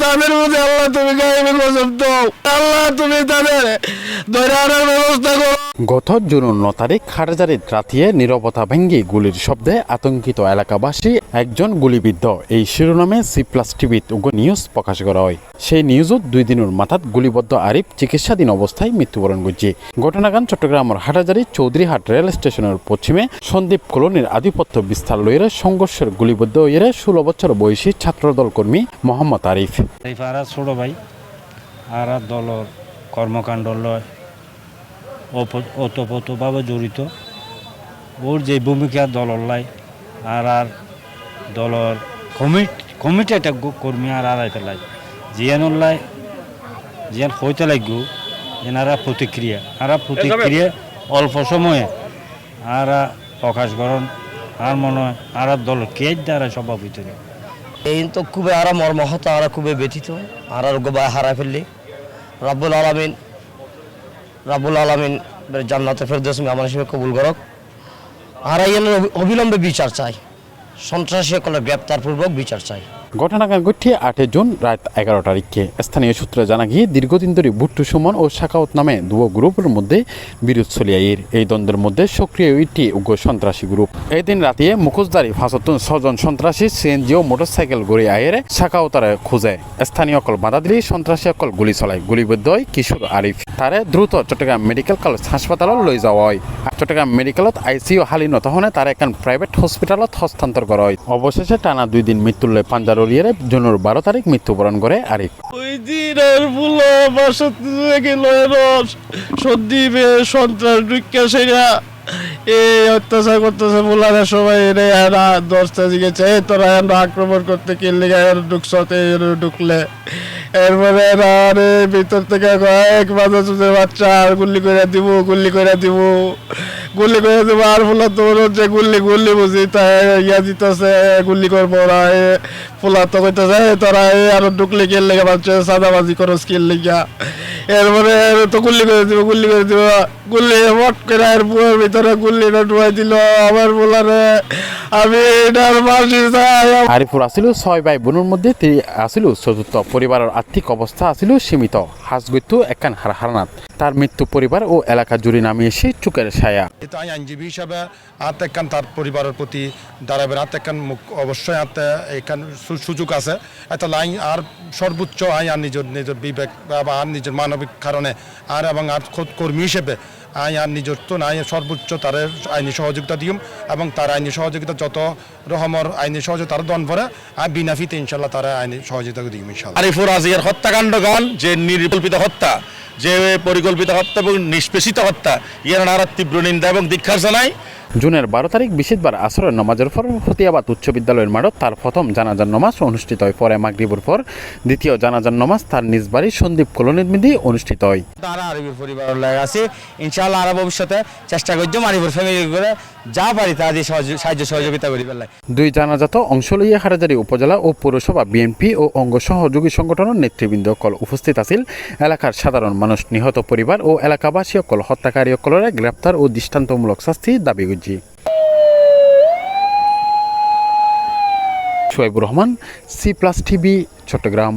তাদের মধ্যে আল্লাহ তুমি গায়েবে কসম দাও, আল্লাহ তুমি তাদের ধরে আনার ব্যবস্থা করো। গত জুন 9 তারিখ হাটহাজারীর রাতিয়ে নীরবতা ভেঙ্গে গুলির শব্দে আতঙ্কিত এলাকাবাসী একজন গুলিবিদ্ধ এই শিরোনামে C+ টিভিত নিউজ প্রকাশ করা হয়। সেই নিউজত 2 দিনের মাথাত গুলিবদ্ধ আরিফ চিকিৎসাধীন অবস্থায় মৃত্যুবরণ করছে। ঘটনাকান চট্টগ্রামের হাটহাজারী চৌধুরীহাট রেল স্টেশনের পশ্চিমে সন্দীপ কলোনির আধিপত্য বিস্তার লইরে সংঘর্ষের গুলিবদ্ধ হয়ে 16 বছর বয়সী ছাত্রদল কর্মী মোহাম্মদ আরিফ। ছোট ভাই আর দলের কর্মকাণ্ড লয় ওতপ্রোতভাবে জড়িত। ওর যে ভূমিকা দলের লাই আর দলের কমিটি একটা কর্মী আর আড়াইতে লাই জিয়ানোর লাই জিয়ান হইতে লাগব এনারা প্রতিক্রিয়া অল্প সময়ে আর প্রকাশ করণ আর মনে হয় আর দল কে দ্বারা সভাপতি এই তো খুবই আর মর্মাহত আর খুবই ব্যথিত আর গোবায় হারাই ফেললি। রাব্বুল আলামিন জান্নাতে ফেরদৌস আমার হিসেবে কবুল করক। আর অবিলম্বে বিচার চাই, সন্ত্রাসী সকলের গ্রেপ্তার পূর্বক বিচার চাই। ঘটনাকাণ্ড ঘটে 8 জুন রাত 11 তারিখে। স্থানীয় সূত্রে জানা গিয়ে দীর্ঘদিন ধরে ভুট্টু সুমন ও শাকাওত নামে দুটো গ্রুপের মধ্যে বিরোধ চলিয়াইর। এই দ্বন্দ্বের মধ্যে সক্রিয় একটি উগ্র সন্ত্রাসী গ্রুপ। এই দিন রাতে মুখোশধারী 6 জন সন্ত্রাসী সিএনজি ও মোটরসাইকেল গড়ে আয়ের শাকাওতারে খুঁজে। স্থানীয় অকল বাধা দিলে সন্ত্রাসী অকল গুলি চলায়। গুলিবদ্ধ হয় কিশোর আরিফ। তারে দ্রুত চট্টগ্রাম মেডিকেল কলেজ হাসপাতালত লৈ যাওয়া হয়। চট্টগ্রাম মেডিকেলত ICU হালি নতহনে তার এখন প্রাইভেট হসপিটালত হস্তান্তর করা হয়। অবশেষে টানা 2 দিন মৃত্যুলে পাঞ্জার জুনের 12 তারিখ মৃত্যুবরণ করে আরিফ। ওই দিন আর ফুলো বাসা থেকে সন্দীপে সন্ত্রাস ঢুকে সেরা এই অত্যাচার করতেছে বলার সবাই এনে 10টা জিগেছে তোরা আক্রমণ করতে কিনলে ঢুকছতে ঢুকলে এরপরে আরে ভিতর থেকে কয়েক বাচ্চা আর গুল্লি করে দিব আর ফুলা তোর যে গুল্লি বুঝি তাই ইয়া দিতেছে গুল্লি করবো ওরা ফুলা তো কইতেছে তোরা আরো ঢুকলে কিনলে বাচ্চা সাদাবাজি করো স্কিল লিগা। এরপরে তো গুল্লি করে দিব গুল্লি মট করে এর বুয়ের ভিতরে গুল্লিটা ঢুয়াই দিল আমার বলারে। আমি এটার মাসি চাই। আরিফুর আসিল 6 ভাই বোনের মধ্যে তিনি আসিল চতুর্থ। পরিবারের আর্থিক অবস্থা আসিল সীমিত। হাসগৈত্য একখান হারানাত। তার মৃত্যু পরিবার ও এলাকা জুড়ে নামে এসে চুকের ছায়া। তাই আইনজীবী হিসাবে একখান তার পরিবারের প্রতি দাঁড়াবেন একখান অবশ্যই এখান সুযোগ আছে। এটা লাইন আর সর্বোচ্চ আর নিজের বিবেক বা আর নিজের মানবিক কারণে আর এবং আর কর্মী হিসেবে আর নিজের তো নাই সর্বোচ্চ তার আইনি সহযোগিতা দিম এবং তার আইনি সহযোগিতা যত রকমের আইনি সহযোগিতা তার দন ভরে আর বিনা ফিতে ইনশাল্লাহ তারা আইনি সহযোগিতা দিম ইনশাল্লাহ। আরিফুর আজিয়ার হত্যাকাণ্ডগণ যে নির্কল্পিত হত্যা, যে পরিকল্পিত হত্যা এবং নিষ্পেষিত হত্যা ইয়ার নারা তীব্র নিন্দা এবং ধিক্কার জানাই। জুনের 12 তারিখ বৃহস্পতিবার আসরের নামাজের পর ফতিয়াবাদ উচ্চ বিদ্যালয়ের মাঠত তার প্রথম জানাজার নামাজ অনুষ্ঠিত হয়। পরে মাগরিবের পর দ্বিতীয় জানাজার নামাজ তার নিজ বাড়ি সন্দীপ কলোনির মধ্যে অনুষ্ঠিত হয়। তারা আরিফের পরিবারের লাগে আছে ইনশাআল্লাহ আর ভবিষ্যতে চেষ্টা করছি আরিফের ফ্যামিলি করে যা পারি তা দিয়ে সাহায্য সহযোগিতা করি পেলাই। 2 জানাজাত অংশ লইয়া হাটহাজারী উপজেলা ও পৌরসভা বিএনপি ও অঙ্গ সহযোগী সংগঠনের নেতৃবৃন্দ কল উপস্থিত আছিল। এলাকার সাধারণ মানুষ, নিহত পরিবার ও এলাকাবাসী অকল হত্যাকারী অকলের গ্রেপ্তার ও দৃষ্টান্তমূলক শাস্তি দাবি করছি। Shoebur Rahman, C+ TV, Chittagong.